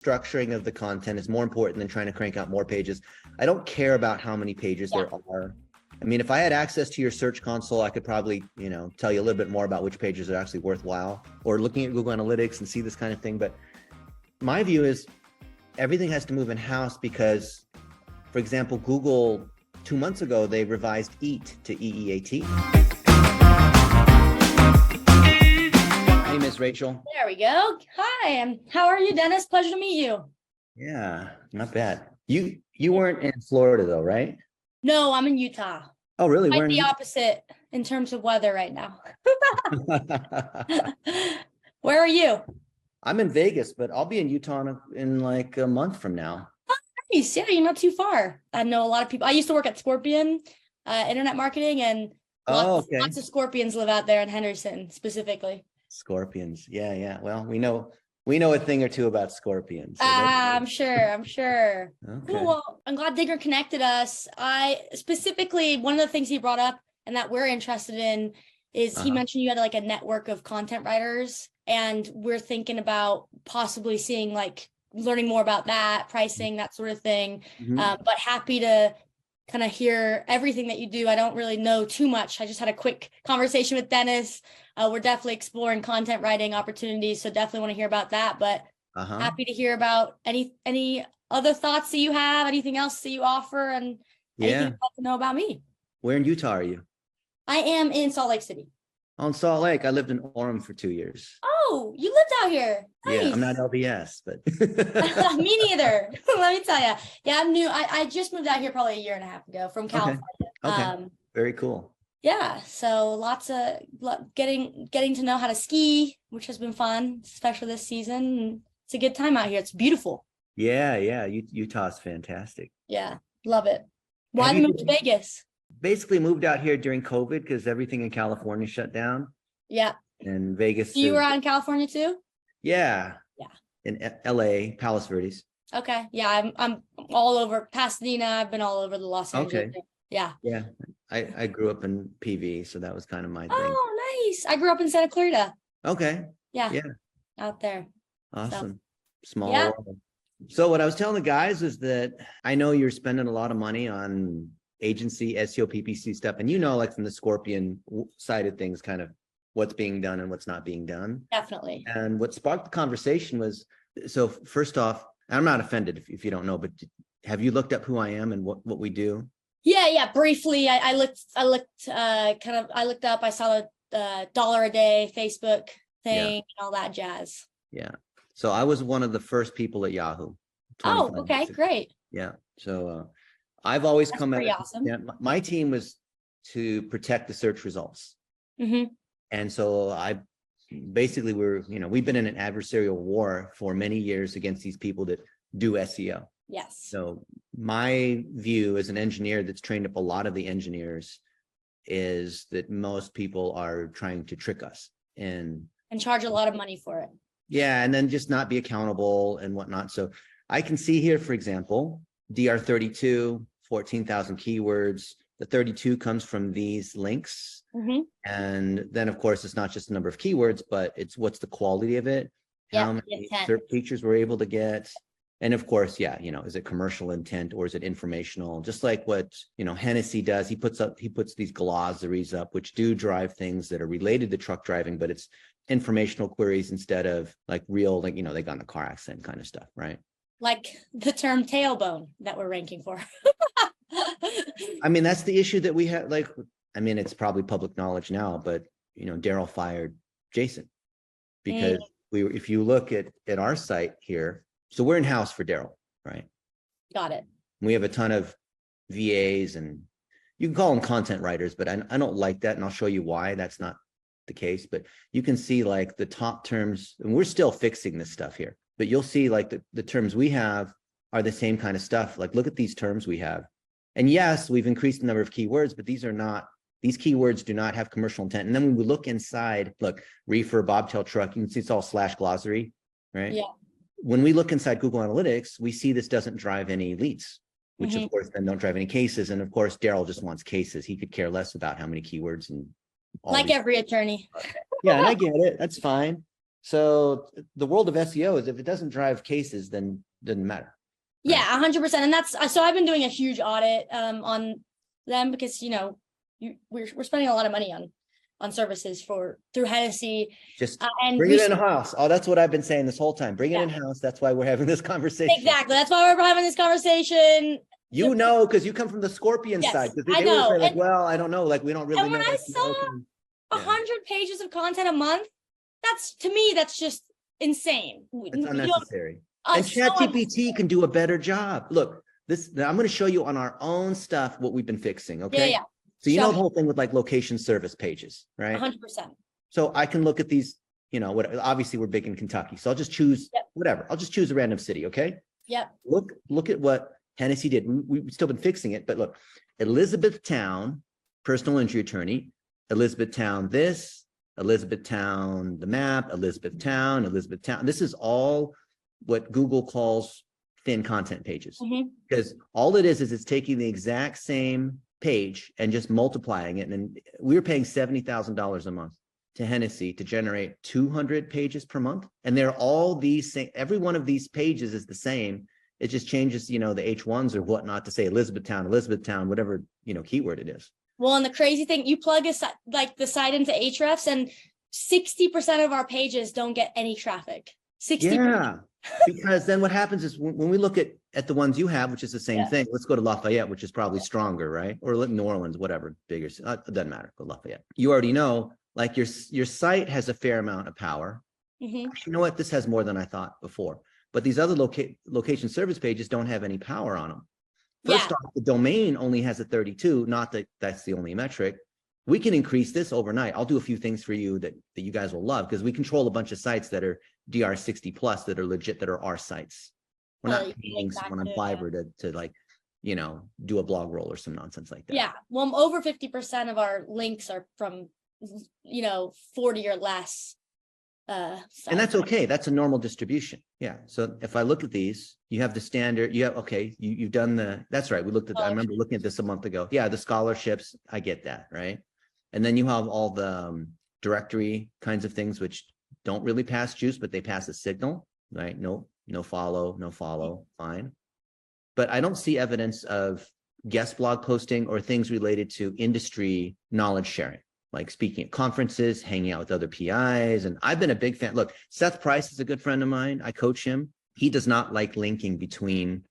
structuring of the content is more important than trying to crank out more pages. I don't care about how many pages there are. I mean, if I had access to your search console, I could probably, tell you a little bit more about which pages are actually worthwhile, or looking at Google Analytics and see this kind of thing. But my view is everything has to move in-house because, for example, Google 2 months ago, they revised EAT to EEAT. Hey, Miss Rachel. There we go. Hi, how are you, Dennis? Pleasure to meet you. Yeah, not bad. You weren't in Florida though, right? No, I'm in Utah. Oh, really? Quite the opposite in terms of weather right now. Where are you? I'm in Vegas, but I'll be in Utah in like a month from now. Oh, nice. Yeah, you're not too far. I know a lot of people. I used to work at Scorpion, internet marketing, and lots of Scorpions live out there in Henderson specifically. Scorpions. Yeah. Well, we know a thing or two about scorpions. So I'm sure. Okay. Cool. Well, I'm glad Digger connected us. I specifically, one of the things he brought up and that we're interested in is he mentioned you had like a network of content writers, and we're thinking about possibly seeing learning more about that, pricing, that sort of thing. But happy to kind of hear everything that you do. I don't really know too much. I just had a quick conversation with Dennis. We're definitely exploring content writing opportunities, so definitely want to hear about that. But happy to hear about any other thoughts that you have, anything else that you offer, and anything you'd like to know about me. Where in Utah are you? I am in Salt Lake City. On Salt Lake. I lived in Orem for 2 years. Oh, you lived out here. Nice. Yeah, I'm not LDS, but me neither. Let me tell you. Yeah, I'm new. I just moved out here probably 1.5 years ago from California. Okay. Very cool. Yeah, so lots of getting to know how to ski, which has been fun, especially this season. It's a good time out here. It's beautiful. Yeah. Utah's fantastic. Yeah, love it. Why did you move to Vegas? Basically moved out here during COVID because everything in California shut down. Yeah. And Vegas. You were out in California too? Yeah. In LA, Palos Verdes. Okay. Yeah, I'm all over Pasadena. I've been all over the Los Angeles. Okay. Yeah. I grew up in PV, so that was kind of my thing. Oh, nice. I grew up in Santa Clarita. Okay. Yeah. Out there. Awesome. Small world. So what I was telling the guys is that I know you're spending a lot of money on agency, SEO, PPC stuff. And from the Scorpion side of things, kind of what's being done and what's not being done. Definitely. And what sparked the conversation was, so first off, I'm not offended if you don't know, but have you looked up who I am and what we do? Yeah. Briefly, I looked up, I saw the $1 a day Facebook thing and all that jazz. Yeah. So I was one of the first people at Yahoo. Oh, okay, great. Yeah. So I've always come at awesome. Yeah, my team was to protect the search results. And so we've been in an adversarial war for many years against these people that do SEO. Yes. So my view as an engineer that's trained up a lot of the engineers is that most people are trying to trick us and charge a lot of money for it. Yeah. And then just not be accountable and whatnot. So I can see here, for example, DR32, 14,000 keywords. The 32 comes from these links. And then, of course, it's not just the number of keywords, but it's what's the quality of it, how many search features we're able to get. And of course, is it commercial intent or is it informational? Just like what, Hennessy does, he puts these glossaries up, which do drive things that are related to truck driving, but it's informational queries instead of real, they got in a car accident kind of stuff, right? Like the term tailbone that we're ranking for. I mean, that's the issue that we have. It's probably public knowledge now, but Daryl fired Jason because if you look at our site here, so we're in-house for Daryl, right? Got it. We have a ton of VAs, and you can call them content writers, but I don't like that, and I'll show you why that's not the case. But you can see the top terms, and we're still fixing this stuff here, but you'll see the terms we have are the same kind of stuff. Look at these terms we have. And yes, we've increased the number of keywords, but these keywords do not have commercial intent. And then when we look inside, reefer, bobtail truck, you can see it's all /glossary, right? Yeah. When we look inside Google Analytics, we see this doesn't drive any leads, which of course then don't drive any cases. And of course, Daryl just wants cases. He could care less about how many keywords and all every attorney. Yeah, and I get it. That's fine. So the world of SEO is if it doesn't drive cases, then it doesn't matter. Right? Yeah, 100%. And that's, so I've been doing a huge audit on them because, you know, we're spending a lot of money on services through Hennessy. Just and bring it in-house. Oh, that's what I've been saying this whole time. Bring it in-house. That's why we're having this conversation. Exactly. That's why we're having this conversation. You know, because you come from the Scorpion side. Because they would say like, well, I don't know. Like, we don't really know. And when I saw 100 pages of content a month, to me, that's just insane. It's unnecessary. And ChatGPT can do a better job. Look, I'm going to show you on our own stuff what we've been fixing. Okay. Yeah. So you know the whole thing with like location service pages, right? 100%. So I can look at these, you know, obviously we're big in Kentucky. So I'll just choose whatever. I'll just choose a random city. Okay. Yep. Look at what Hennessy did. We've still been fixing it, but look, Elizabethtown, personal injury attorney, Elizabethtown this, Elizabethtown the map, Elizabethtown. This is all what Google calls thin content pages. Because all it is it's taking the exact same page and just multiplying it. And we were paying $70,000 a month to Hennessy to generate 200 pages per month. And they're all these same, every one of these pages is the same. It just changes, you know, the H1s or whatnot to say Elizabethtown, whatever, you know, keyword it is. Well, and the crazy thing, you plug the site into Ahrefs and 60% of our pages don't get any traffic. 60%. Yeah, because then what happens is when we look at the ones you have, which is the same thing, let's go to Lafayette, which is probably stronger, right? Or New Orleans, whatever, bigger, it doesn't matter, go Lafayette. You already know, like your site has a fair amount of power. You know what, this has more than I thought before. But these other location service pages don't have any power on them. First off, the domain only has a 32, not that that's the only metric. We can increase this overnight. I'll do a few things for you that you guys will love because we control a bunch of sites that are DR 60 plus that are legit, that are our sites. We're not paying someone on Fiverr to like, you know, do a blog roll or some nonsense like that. Yeah. Well, over 50% of our links are from, you know, 40 or less. And that's okay. That's a normal distribution. Yeah. So if I look at these, you have the standard, you've done that's right. We looked at, I remember looking at this a month ago. Yeah. The scholarships, I get that. Right. And then you have all the directory kinds of things, which don't really pass juice, but they pass a signal, right? No follow, fine. But I don't see evidence of guest blog posting or things related to industry knowledge sharing, like speaking at conferences, hanging out with other PIs. And I've been a big fan. Look, Seth Price is a good friend of mine. I coach him. He does not like linking between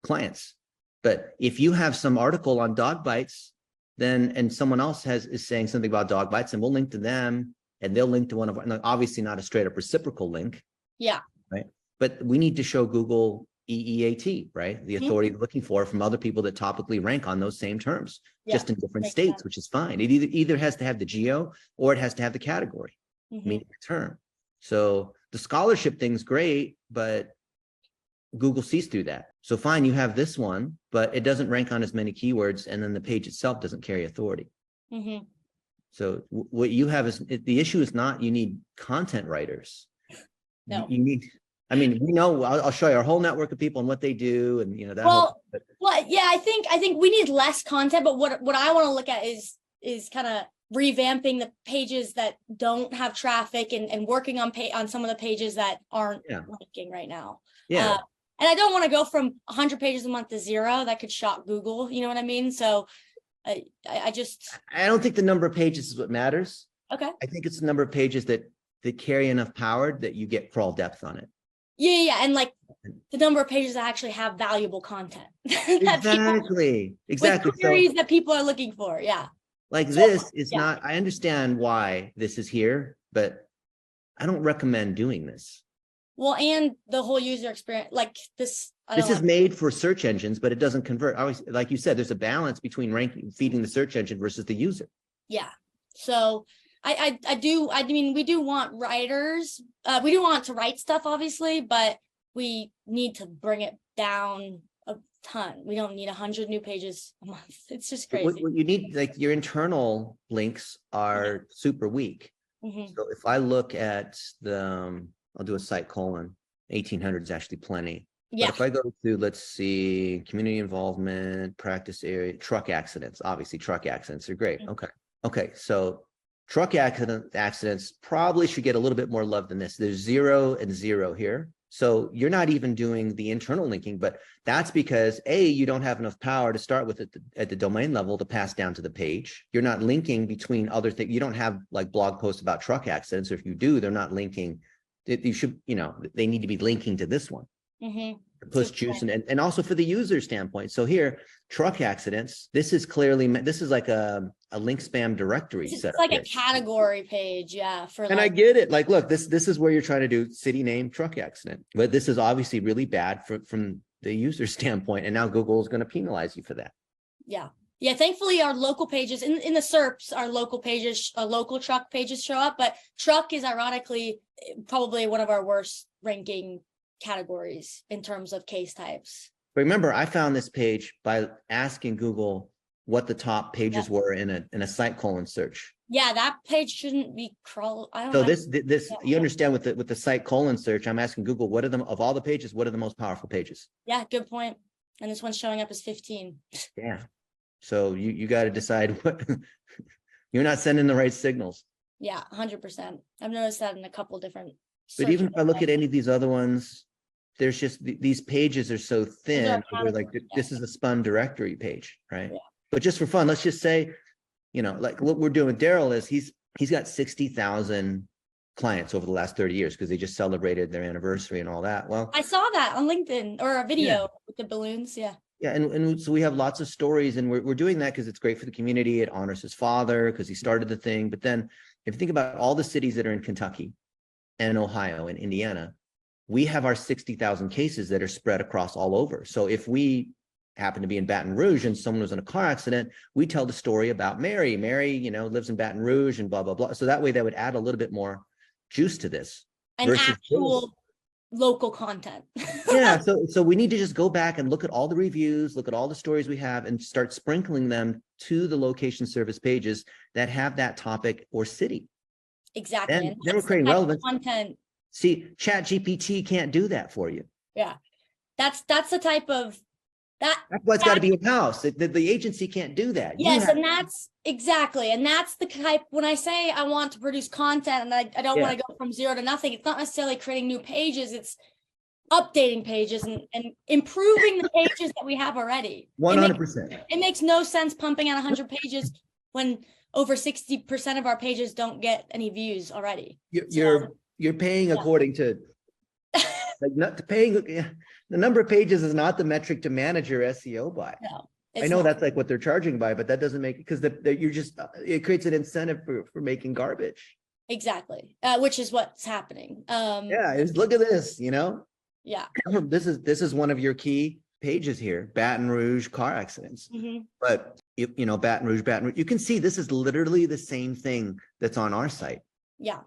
clients. But if you have some article on dog bites, and someone else is saying something about dog bites, and we'll link to them and they'll link to one of our, obviously not a straight up reciprocal link. Yeah. Right. But we need to show Google EEAT, right? The authority they're looking for from other people that topically rank on those same terms, just in different states, which is fine. It either has to have the geo or it has to have the category, meaning the term. So the scholarship thing's great, but Google sees through that. So fine, you have this one, but it doesn't rank on as many keywords, and then the page itself doesn't carry authority. So what you have is, the issue is not you need content writers. No. You need, I mean, we know, I'll show you our whole network of people and what they do, and you know that. Well, yeah, I think we need less content, but what I want to look at is kind of revamping the pages that don't have traffic and working on some of the pages that aren't ranking right now. Yeah. And I don't want to go from 100 pages a month to 0. That could shock Google. You know what I mean? So I don't think the number of pages is what matters. Okay. I think it's the number of pages that carry enough power that you get crawl depth on it. Yeah. And like the number of pages that actually have valuable content. Exactly. With queries that people are looking for. Yeah. Like this is not, I understand why this is here, but I don't recommend doing this. Well, and the whole user experience, like this. This is made for search engines, but it doesn't convert. Always, like you said, there's a balance between feeding the search engine versus the user. Yeah. So I mean, we do want writers. We do want to write stuff, obviously, but we need to bring it down a ton. We don't need 100 new pages a month. It's just crazy. What you need, like your internal links are super weak. So if I look at I'll do a site colon, 1800 is actually plenty. Yeah. But if I go to, let's see, community involvement, practice area, truck accidents, obviously truck accidents are great. Okay. So Truck accidents probably should get a little bit more love than this. There's 0 and 0 here. So you're not even doing the internal linking, but that's because you don't have enough power to start with at the domain level to pass down to the page. You're not linking between other things. You don't have like blog posts about truck accidents. Or if you do, they're not linking. You should, they need to be linking to this one. Mm-hmm. Push juice and also for the user standpoint. So here, truck accidents, this is like a link spam directory It's setup like here. a category page, yeah. And I get it. Like, look, this is where you're trying to do city name truck accident, but this is obviously really bad from the user standpoint. And now Google is going to penalize you for that. Yeah. Yeah. Thankfully, our local pages in the SERPs, our local pages, local truck pages show up, but truck is ironically probably one of our worst ranking categories in terms of case types. But remember, I found this page by asking Google what the top pages were in a site colon search. Yeah, that page shouldn't be crawled. I don't So know. this you understand with the site colon search, I'm asking Google, what are them of all the pages, what are the most powerful pages? Yeah, good point. And this one's showing up as 15. Yeah. So you got to decide what you're not sending the right signals. Yeah, 100%. I've noticed that in a couple different. But even if I look at any of these other ones, there's just these pages are so thin. We're like, this is a spun directory page, right? Yeah. But just for fun, let's just say, like what we're doing with Daryl is he's got 60,000 clients over the last 30 years because they just celebrated their anniversary and all that. Well, I saw that on LinkedIn or a video with the balloons. Yeah. Yeah, and so we have lots of stories, and we're doing that because it's great for the community. It honors his father because he started the thing. But then, if you think about all the cities that are in Kentucky, and Ohio and Indiana, we have our 60,000 cases that are spread across all over. So if we happen to be in Baton Rouge and someone was in a car accident, we tell the story about Mary. Mary, lives in Baton Rouge and blah blah blah. So that way, that would add a little bit more juice to this. And actual local content. Yeah, so we need to just go back and look at all the reviews, look at all the stories we have, and start sprinkling them to the location service pages that have that topic or city. Exactly. And then we're creating relevance. Content. See, ChatGPT can't do that for you. Yeah, that's the type of that. That's why it's got to be in-house. The agency can't do that. Yes, and that's exactly, and that's the type. When I say I want to produce content and I don't want to go from 0 to nothing, it's not necessarily creating new pages. It's updating pages and improving the pages that we have already. 100%. It makes no sense pumping out 100 pages when over 60% of our pages don't get any views already. You're paying according to like not paying. The number of pages is not the metric to manage your SEO by. No, I know that's like what they're charging by, but that doesn't make because you're just it creates an incentive for making garbage. Exactly, which is what's happening. Look at this. Yeah, this is one of your key pages here, Baton Rouge car accidents. Mm-hmm. But Baton Rouge, you can see this is literally the same thing that's on our site. Yeah.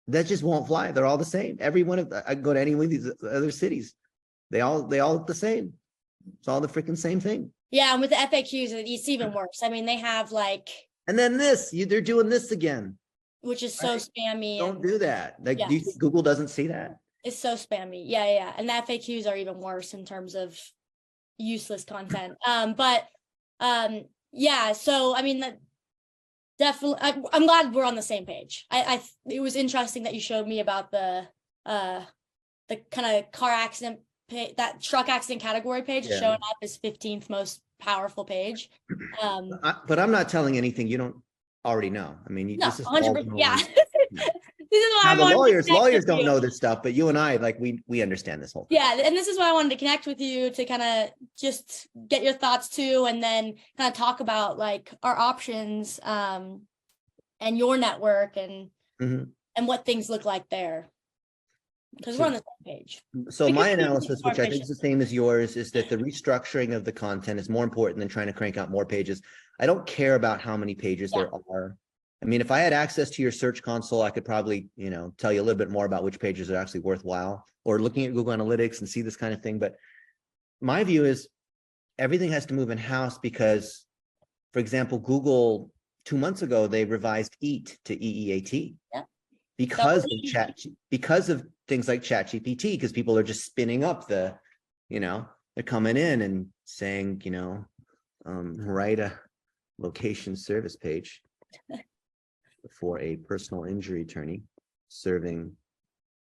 That just won't fly. They're all the same. Every one of I go to any one of these other cities. They all look the same. It's all the freaking same thing. Yeah, and with the FAQs, it's even worse. I mean, they have like. And then they're doing this again. Which is so spammy. Don't do that. Like, do you think Google doesn't see that? It's so spammy. Yeah. And the FAQs are even worse in terms of useless content. Yeah. So I mean that. Definitely, I'm glad we're on the same page. It was interesting that you showed me about the kind of car accident that truck accident category page showing up as 15th most powerful page. But I'm not telling anything you don't already know. I mean, no, this is 100%. Yeah. This is why the lawyers don't know this stuff, but you and I, like, we understand this whole thing. Yeah, and this is why I wanted to connect with you to kind of just get your thoughts too, and then kind of talk about like our options and your network and what things look like there, because we're on the same page. So my analysis, which I think is the same as yours, is that the restructuring of the content is more important than trying to crank out more pages. I don't care about how many pages there are. I mean, if I had access to your search console, I could probably, tell you a little bit more about which pages are actually worthwhile, or looking at Google Analytics and see this kind of thing. But my view is everything has to move in-house because, for example, Google 2 months ago, they revised EAT to EEAT because of things like ChatGPT, because people are just spinning up they're coming in and saying, write a location service page. for a personal injury attorney serving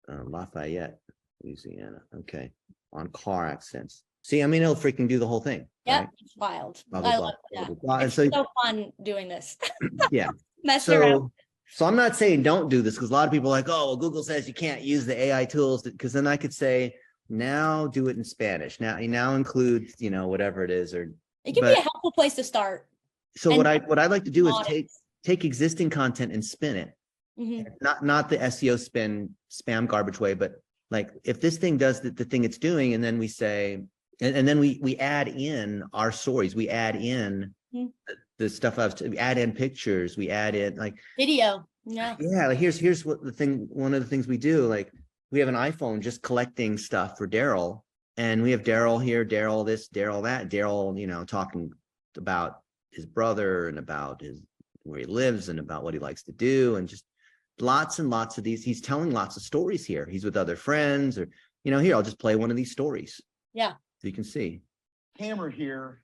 Lafayette, Louisiana. Okay. On car accidents. See, I mean, it'll freaking do the whole thing. Yeah, right? it's wild. Blah, I blah, love blah, that. blah, blah. And It's so, so fun doing this. yeah. Messing around. So I'm not saying don't do this, because a lot of people are like, oh, well, Google says you can't use the AI tools, because then I could say, now do it in Spanish. Now include, whatever it is, or It can be a helpful place to start. so what I like to do is audits. take existing content and spin it. Not the SEO spin spam garbage way, but like if this thing does the thing it's doing, and then we say, and then we add in our stories, we add in the stuff we add in pictures, we add in like video. Yeah. Like here's what one of the things we do, like we have an iPhone just collecting stuff for Daryl, and we have Daryl here, Daryl this, Daryl that, Daryl, talking about his brother and about where he lives and about what he likes to do, and just lots and lots of these. He's telling lots of stories here. He's with other friends, or here, I'll just play one of these stories. Yeah. So you can see. Hammer here.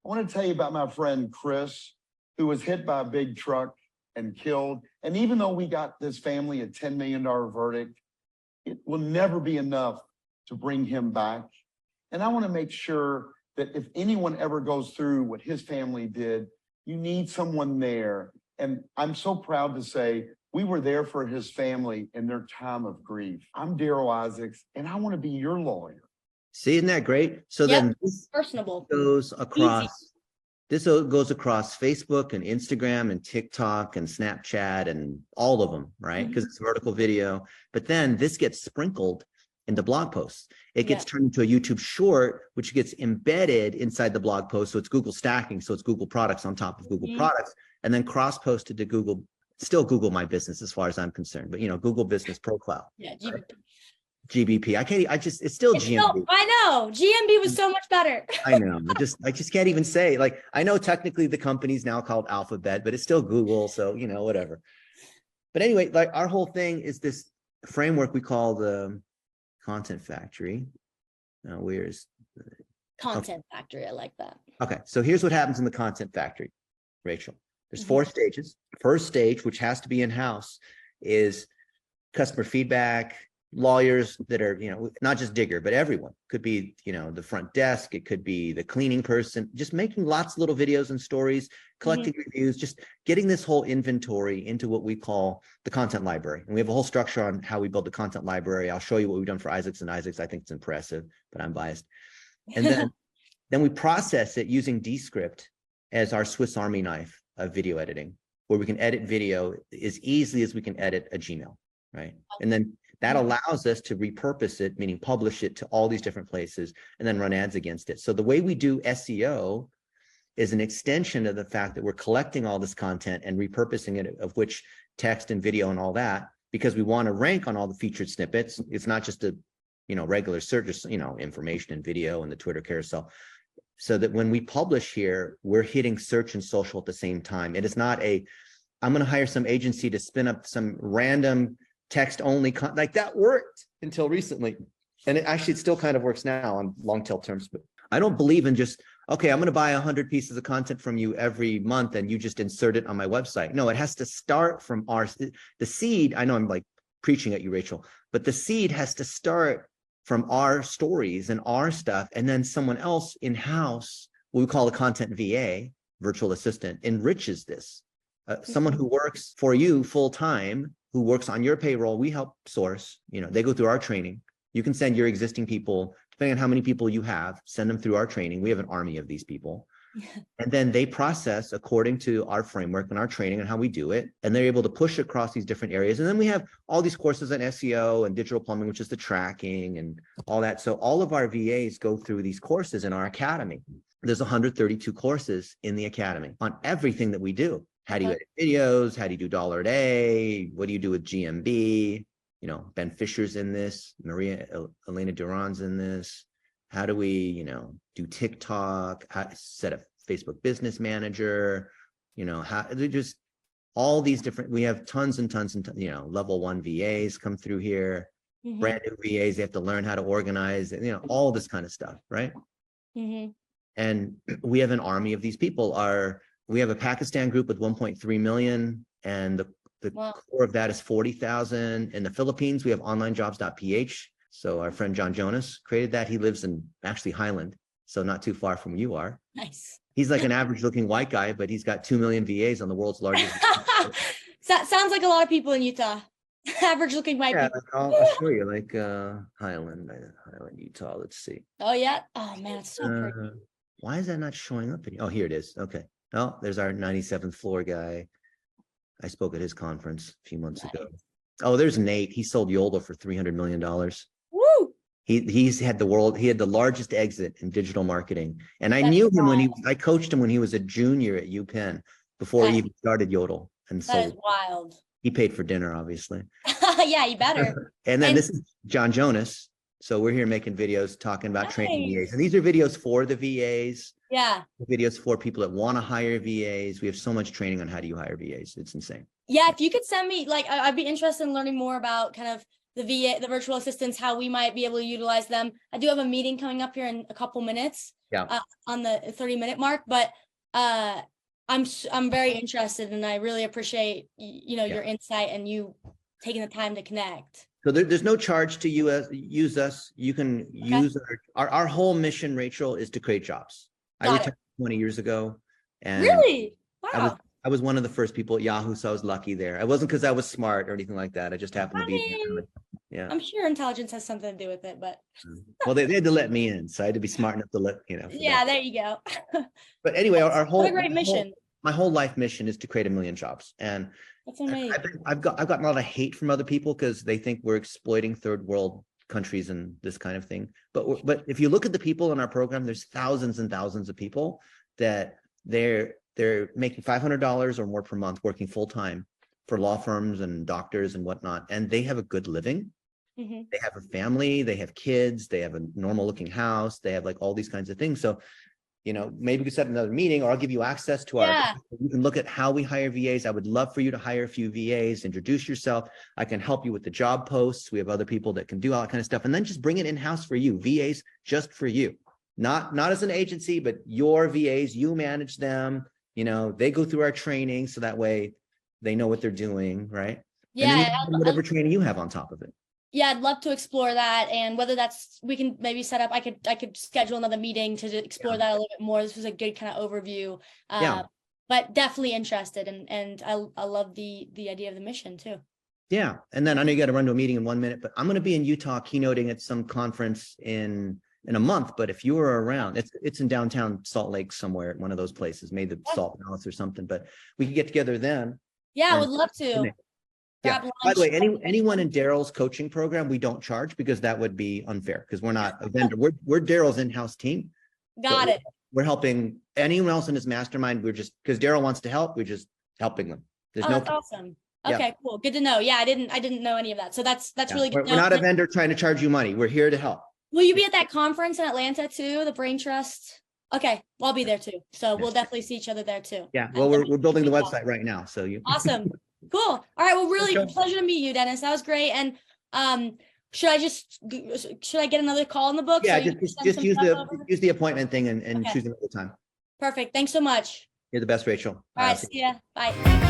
I want to tell you about my friend Chris, who was hit by a big truck and killed. And even though we got this family a $10 million verdict, it will never be enough to bring him back. And I want to make sure that if anyone ever goes through what his family did, you need someone there. And I'm so proud to say we were there for his family in their time of grief. I'm Daryl Isaacs, and I want to be your lawyer. See, isn't that great? So then this personable goes across. Easy. This goes across Facebook and Instagram and TikTok and Snapchat and all of them, right? Because it's vertical video. But then this gets sprinkled into blog posts. It gets turned into a YouTube short, which gets embedded inside the blog post. So it's Google stacking. So it's Google products on top of Google products, and then cross-posted to Google, still Google My Business as far as I'm concerned, but Google Business Profile. Yeah, right? GBP. It's still GMB. I know. GMB was so much better. I know. I just can't even say, like, I know technically the company's now called Alphabet, but it's still Google. So, whatever. But anyway, like our whole thing is this framework we call the Content Factory. Now, where's Content Factory? I like that. Okay. So here's what happens in the Content Factory, Rachel. There's 4 stages. First stage, which has to be in-house, is customer feedback, lawyers that are, not just Digger, but everyone. Could be, the front desk, it could be the cleaning person, just making lots of little videos and stories, collecting reviews, just getting this whole inventory into what we call the content library. And we have a whole structure on how we build the content library. I'll show you what we've done for Isaacs and Isaacs. I think it's impressive, but I'm biased. And then we process it using Descript as our Swiss Army knife of video editing, where we can edit video as easily as we can edit a Gmail, right? And then that allows us to repurpose it, meaning publish it to all these different places and then run ads against it. So the way we do SEO is an extension of the fact that we're collecting all this content and repurposing it, of which text and video and all that, because we want to rank on all the featured snippets. It's not just a, regular search, just, information and video and the Twitter carousel. So that when we publish here, we're hitting search and social at the same time. It is not I'm going to hire some agency to spin up some random text only, like that worked until recently. And it still kind of works now on long tail terms, but I don't believe in just, okay, I'm going to buy 100 pieces of content from you every month and you just insert it on my website. No, it has to start from the seed. I know I'm like preaching at you, Rachel, but the seed has to start from our stories and our stuff. And then someone else in-house, what we call a content VA, virtual assistant, enriches this. Someone who works for you full-time, who works on your payroll, we help source, they go through our training. You can send your existing people, depending on how many people you have, send them through our training. We have an army of these people. And then they process according to our framework and our training and how we do it. And they're able to push across these different areas. And then we have all these courses on SEO and digital plumbing, which is the tracking and all that. So all of our VAs go through these courses in our academy. There's 132 courses in the academy on everything that we do. How do you edit videos? How do you do dollar a day? What do you do with GMB? Ben Fisher's in this, Elena Duran's in this. How do we, do TikTok, how to set up Facebook Business Manager, how they just all these different, we have tons and tons and, level 1 VAs come through here, brand new VAs, they have to learn how to organize, all this kind of stuff, right? And we have an army of these people. We have a Pakistan group with 1.3 million, and The Wow. core of that is 40,000. In the Philippines, we have onlinejobs.ph. So our friend John Jonas created that. He lives in actually Highland, so not too far from you are. Nice. He's like an average looking white guy, but he's got 2 million VAs on the world's largest. Sounds like a lot of people in Utah. Average looking white Yeah, people. I'll show you, like Highland, Utah. Let's see. Oh yeah. Oh man, it's so pretty. Why is that not showing up? Oh, here it is. Okay. Oh, there's our 97th floor guy. I spoke at his conference a few months ago. Oh, there's Nate. He sold Yodel for $300 million. Woo! He had the largest exit in digital marketing. And I That's knew him when wild. I coached him when he was a junior at UPenn before he even started Yodel. And That is so wild. he paid for dinner, obviously. Yeah, you better. And then this is John Jonas. So we're here making videos talking about training Nice. VAs. And these are videos for the VAs. Yeah. Videos for people that want to hire VAs. We have so much training on how do you hire VAs. It's insane. Yeah, if you could send me, like, I'd be interested in learning more about kind of the VA, the virtual assistants, how we might be able to utilize them. I do have a meeting coming up here in a couple minutes. Yeah. On the 30-minute mark, but I'm very interested, and I really appreciate your insight and you taking the time to connect. So there's no charge to use us. You can use our whole mission, Rachel, is to create jobs. I retired 20 years ago. And really? Wow. I was one of the first people at Yahoo, so I was lucky there. I wasn't because I was smart or anything like that. I just happened to be there. Yeah. I'm sure intelligence has something to do with it, but well, they had to let me in, so I had to be smart enough to let yeah, there you go. But anyway, our whole what a great mission. My whole life mission is to create 1 million jobs. And that's amazing. I've gotten a lot of hate from other people because they think we're exploiting third world countries and this kind of thing. But if you look at the people in our program, there's thousands and thousands of people that they're making $500 or more per month working full time for law firms and doctors and whatnot, and they have a good living. Mm-hmm. They have a family, they have kids, they have a normal looking house, they have like all these kinds of things. So, maybe we could set another meeting, or I'll give you access to you can look at how we hire VAs. I would love for you to hire a few VAs, introduce yourself. I can help you with the job posts. We have other people that can do all that kind of stuff. And then just bring it in-house for you, VAs just for you. Not as an agency, but your VAs, you manage them. They go through our training, so that way they know what they're doing, right? Yeah. And then whatever training you have on top of it. Yeah, I'd love to explore that, and whether we can maybe set up. I could schedule another meeting to explore that a little bit more. This was a good kind of overview. But definitely interested, and I love the idea of the mission too. Yeah, and then I know you got to run to a meeting in 1 minute, but I'm going to be in Utah keynoting at some conference in a month. But if you were around, it's in downtown Salt Lake somewhere at one of those places, maybe the Salt Palace or something. But we could get together then. Yeah, I would love to. Yeah. By the way, anyone in Daryl's coaching program, we don't charge because that would be unfair because we're not a vendor. We're Daryl's in-house team. Got it. We're helping anyone else in his mastermind. We're just because Daryl wants to help. We're just helping them. That's awesome. Okay, cool. Good to know. Yeah, I didn't know any of that. So that's really good. We're not a vendor trying to charge you money. We're here to help. Will you be at that conference in Atlanta too? The Brain Trust. Okay, well, I'll be there too. So we'll definitely see each other there too. Yeah. Well, we're building the website right now. So you. Awesome. Cool. All right. Well, really pleasure to meet you, Dennis. That was great. And should I get another call in the book? Yeah, so just use the appointment thing and choose another time. Perfect. Thanks so much. You're the best, Rachel. All right. See ya. Bye.